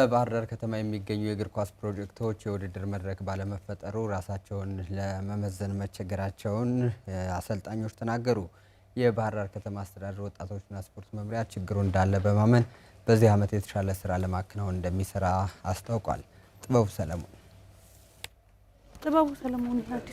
በባህር ዳር ከተማ የሚገኙ የእግር ኳስ ፕሮጀክቶች የውድድር መድረክ ባለመፈጠሩ ራሳቸውን ለመመዘን መቸገራቸውን አሰልጣኞች ተናገሩ። የባህር ዳር ከተማ አስተዳደር ወጣቶችና ስፖርት መምሪያ ችግሩ እንዳለ በማመን በዚህ ዓመት የተሻለ ስራ ለማከናወን እንደሚሰራ አስታውቋል። ጥበቡ ሰለሞን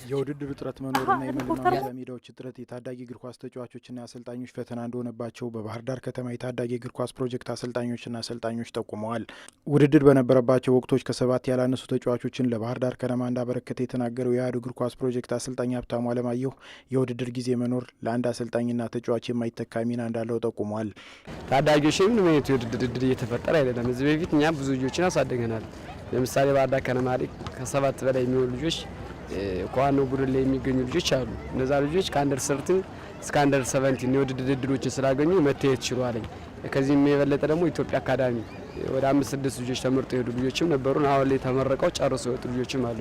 የውድድር እጥረት መኖርና የመለማመጃ ሜዳዎች እጥረት የታዳጊ እግር ኳስ ተጫዋቾችና አሰልጣኞች ፈተና እንደሆነባቸው በባህር ዳር ከተማ የታዳጊ እግር ኳስ ፕሮጀክት አሰልጣኞችና አሰልጣኞች ጠቁመዋል። ውድድር በነበረባቸው ወቅቶች ከ7 ያላነሱ ተጫዋቾችን ለባህር ዳር ከነማ እንዳበረከተ የተናገረው የአህዱ እግር ኳስ ፕሮጀክት አሰልጣኝ ሀብታሙ አለማየሁ የውድድር ጊዜ መኖር ለአንድ አሰልጣኝና ተጫዋች የማይተካ ሚና እንዳለው ጠቁመዋል። ታዳጊዎች ምን አይነት የውድድር እድል እየተፈጠረ አይደለም። እዚህ በፊት እኛ ብዙ ልጆችን አሳድገናል። ለምሳሌ ባህር ዳር ከነማ ላይ ከ7 በላይ የሚሆኑ ልጆች ከዋናው ቡድን ላይ የሚገኙ ልጆች አሉ። እነዛ ልጆች ከአንደር 13 እስከ አንደር 17 የውድድር እድሎችን ስላገኙ መታየት ችሏል። ከዚህም የበለጠ ደግሞ ኢትዮጵያ አካዳሚ ወደ 5-6 ልጆች ተመርጦ የሄዱ ልጆችም ነበሩ። አሁን ላይ ተመረቀው ጨርሰው የወጡ ልጆችም አሉ።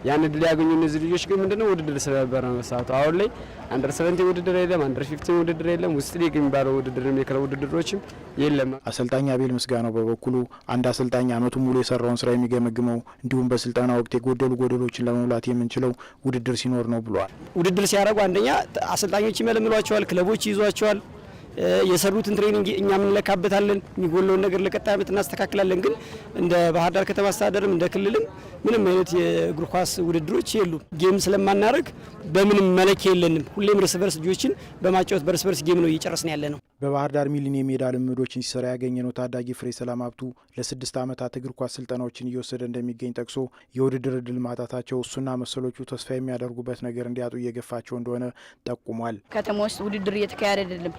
ያን እድል ያገኙ እነዚህ ልጆች ግን ምንድነው ውድድር ስለነበረ ነው መሳቱ። አሁን ላይ አንደር 17 ውድድር የለም፣ አንደር 15 ውድድር የለም፣ ውስጥ ሊግ የሚባለው ውድድር የክለብ ውድድሮችም የለም። አሰልጣኝ አቤል ምስጋናው በበኩሉ አንድ አሰልጣኝ አመቱን ሙሉ የሰራውን ስራ የሚገመግመው እንዲሁም በስልጠና ወቅት የጎደሉ ጎደሎችን ለመሙላት የምንችለው ውድድር ሲኖር ነው ብሏል። ውድድር ሲያደርጉ አንደኛ አሰልጣኞች ይመለምሏቸዋል፣ ክለቦች ይዟቸዋል። የሰሩትን ትሬኒንግ እኛ ምንለካበታለን፣ የሚጎለውን ነገር ለቀጣይ ዓመት እናስተካክላለን። ግን እንደ ባህር ዳር ከተማ አስተዳደርም እንደ ክልልም ምንም አይነት የእግር ኳስ ውድድሮች የሉም። ጌም ስለማናደርግ በምንም መለኪያ የለንም። ሁሌም እርስ በርስ ልጆችን በማጫወት በርስ በርስ ጌም ነው እየጨረስን ያለ ነው። በባህር ዳር ሚሊኒየም የሜዳ ልምዶችን ሲሰራ ያገኘ ነው ታዳጊ ፍሬ ሰላም ሀብቱ ለ6 ዓመታት እግር ኳስ ስልጠናዎችን እየወሰደ እንደሚገኝ ጠቅሶ የውድድር እድል ማጣታቸው እሱና መሰሎቹ ተስፋ የሚያደርጉበት ነገር እንዲያጡ እየገፋቸው እንደሆነ ጠቁሟል። ከተማ ውስጥ ውድድር እየተካሄደ አይደለም።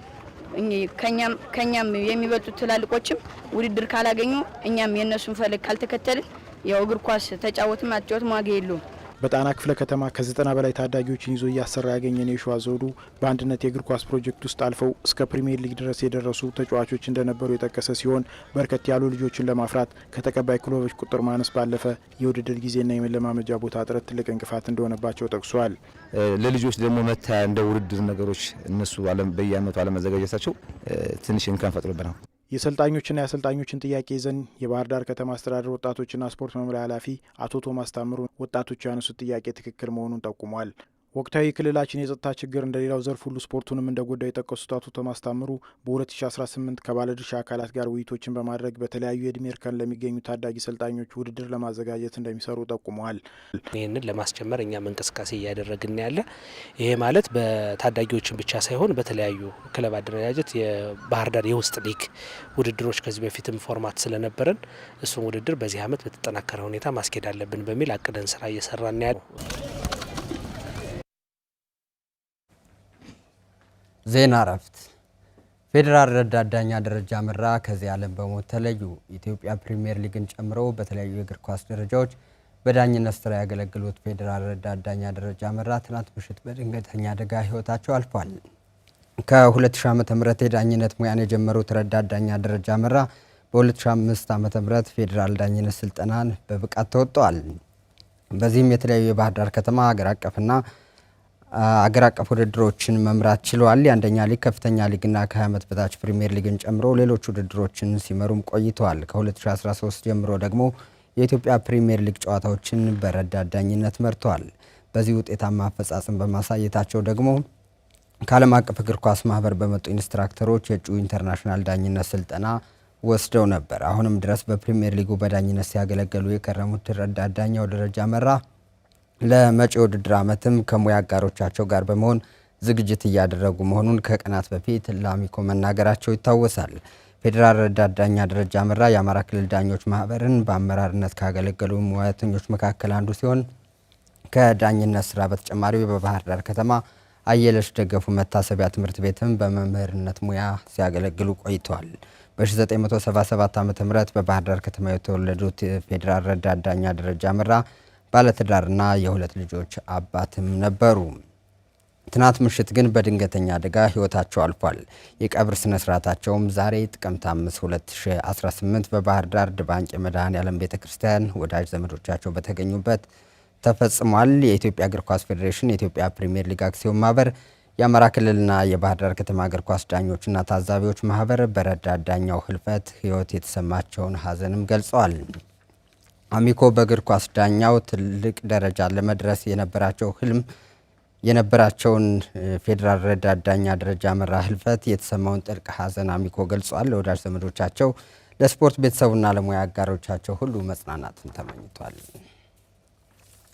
ከኛም የሚበልጡ ትላልቆችም ውድድር ካላገኙ እኛም የነሱን ፈለግ ካልተከተልን ያው እግር ኳስ ተጫወትም አትጫወትም ዋጋ የለውም። በጣና ክፍለ ከተማ ከ90 በላይ ታዳጊዎችን ይዞ እያሰራ ያገኘነው የሸዋ ዘውዱ በአንድነት የእግር ኳስ ፕሮጀክት ውስጥ አልፈው እስከ ፕሪሚየር ሊግ ድረስ የደረሱ ተጫዋቾች እንደነበሩ የጠቀሰ ሲሆን በርከት ያሉ ልጆችን ለማፍራት ከተቀባይ ክለቦች ቁጥር ማነስ ባለፈ የውድድር ጊዜና የመለማመጃ ቦታ እጥረት ትልቅ እንቅፋት እንደሆነባቸው ጠቅሷል። ለልጆች ደግሞ መታያ እንደ ውድድር ነገሮች እነሱ በየአመቱ አለመዘጋጀታቸው ትንሽ እንከን ፈጥሮብናል። የሰልጣኞችና የአሰልጣኞችን ጥያቄ ይዘን የባህር ዳር ከተማ አስተዳደር ወጣቶችና ስፖርት መምሪያ ኃላፊ አቶ ቶማስ ታምሩ ወጣቶቹ ያነሱት ጥያቄ ትክክል መሆኑን ጠቁሟል። ወቅታዊ ክልላችን የጸጥታ ችግር እንደሌላው ዘርፍ ሁሉ ስፖርቱንም እንደጎዳው የጠቀሱት አቶ ቶማስ ታምሩ በ2018 ከባለድርሻ አካላት ጋር ውይይቶችን በማድረግ በተለያዩ የእድሜ እርከን ለሚገኙ ታዳጊ ሰልጣኞች ውድድር ለማዘጋጀት እንደሚሰሩ ጠቁመዋል። ይህንን ለማስጀመር እኛም እንቅስቃሴ እያደረግን ያለ ይሄ ማለት በታዳጊዎችን ብቻ ሳይሆን በተለያዩ ክለብ አደረጃጀት የባህር ዳር የውስጥ ሊግ ውድድሮች ከዚህ በፊትም ፎርማት ስለነበረን እሱን ውድድር በዚህ ዓመት በተጠናከረ ሁኔታ ማስኬድ አለብን በሚል አቅደን ስራ እየሰራን ያለ። ዜና እረፍት። ፌዴራል ረዳት ዳኛ ደረጃ መራ ከዚህ ዓለም በሞት ተለዩ። የኢትዮጵያ ፕሪሚየር ሊግን ጨምሮ በተለያዩ የእግር ኳስ ደረጃዎች በዳኝነት ስራ ያገለግሉት ፌዴራል ረዳት ዳኛ ደረጃ መራ ትናንት ምሽት በድንገተኛ አደጋ ህይወታቸው አልፏል። ከ2000 ዓ.ም የዳኝነት ሙያን የጀመሩት ረዳት ዳኛ ደረጃ መራ በ2005 ዓ.ም ፌዴራል ዳኝነት ስልጠናን በብቃት ተወጥተዋል። በዚህም የተለያዩ የባህር ዳር ከተማ አገር አቀፍ ውድድሮችን መምራት ችለዋል። የአንደኛ ሊግ፣ ከፍተኛ ሊግና ከ20 ዓመት በታች ፕሪሚየር ሊግን ጨምሮ ሌሎች ውድድሮችን ሲመሩም ቆይተዋል። ከ2013 ጀምሮ ደግሞ የኢትዮጵያ ፕሪሚየር ሊግ ጨዋታዎችን በረዳት ዳኝነት መርተዋል። በዚህ ውጤታማ አፈጻጸም በማሳየታቸው ደግሞ ከዓለም አቀፍ እግር ኳስ ማህበር በመጡ ኢንስትራክተሮች የእጩ ኢንተርናሽናል ዳኝነት ስልጠና ወስደው ነበር። አሁንም ድረስ በፕሪሚየር ሊጉ በዳኝነት ሲያገለግሉ የከረሙት ረዳት ዳኛው ደረጃ መራ ለመጪው ውድድር ዓመትም ከሙያ አጋሮቻቸው ጋር በመሆን ዝግጅት እያደረጉ መሆኑን ከቀናት በፊት ለአሚኮ መናገራቸው ይታወሳል። ፌዴራል ረዳት ዳኛ ደረጃ መራ የአማራ ክልል ዳኞች ማህበርን በአመራርነት ካገለገሉ ሙያተኞች መካከል አንዱ ሲሆን ከዳኝነት ስራ በተጨማሪ በባህር ዳር ከተማ አየለሽ ደገፉ መታሰቢያ ትምህርት ቤትም በመምህርነት ሙያ ሲያገለግሉ ቆይተዋል። በ1977 ዓ.ም በባህር ዳር ከተማ የተወለዱት ፌዴራል ረዳት ዳኛ ደረጃ መራ ባለትዳርና የሁለት ልጆች አባትም ነበሩ። ትናንት ምሽት ግን በድንገተኛ አደጋ ህይወታቸው አልፏል። የቀብር ስነ ስርዓታቸውም ዛሬ ጥቅምት 5 2018 በባህር ዳር ድባንቅ መድኃኔዓለም ቤተክርስቲያን ወዳጅ ዘመዶቻቸው በተገኙበት ተፈጽሟል። የኢትዮጵያ እግር ኳስ ፌዴሬሽን፣ የኢትዮጵያ ፕሪሚየር ሊግ አክሲዮን ማህበር፣ የአማራ ክልልና የባህር ዳር ከተማ እግር ኳስ ዳኞችና ታዛቢዎች ማህበር በረዳት ዳኛው ህልፈት ህይወት የተሰማቸውን ሀዘንም ገልጸዋል። አሚኮ በእግር ኳስ ዳኛው ትልቅ ደረጃ ለመድረስ የነበራቸውን ፌዴራል ረዳት ዳኛ ደረጃ መራ ህልፈት የተሰማውን ጥልቅ ሀዘን አሚኮ ገልጿል። ለወዳጅ ዘመዶቻቸው፣ ለስፖርት ቤተሰቡና ለሙያ አጋሮቻቸው ሁሉ መጽናናትን ተመኝቷል።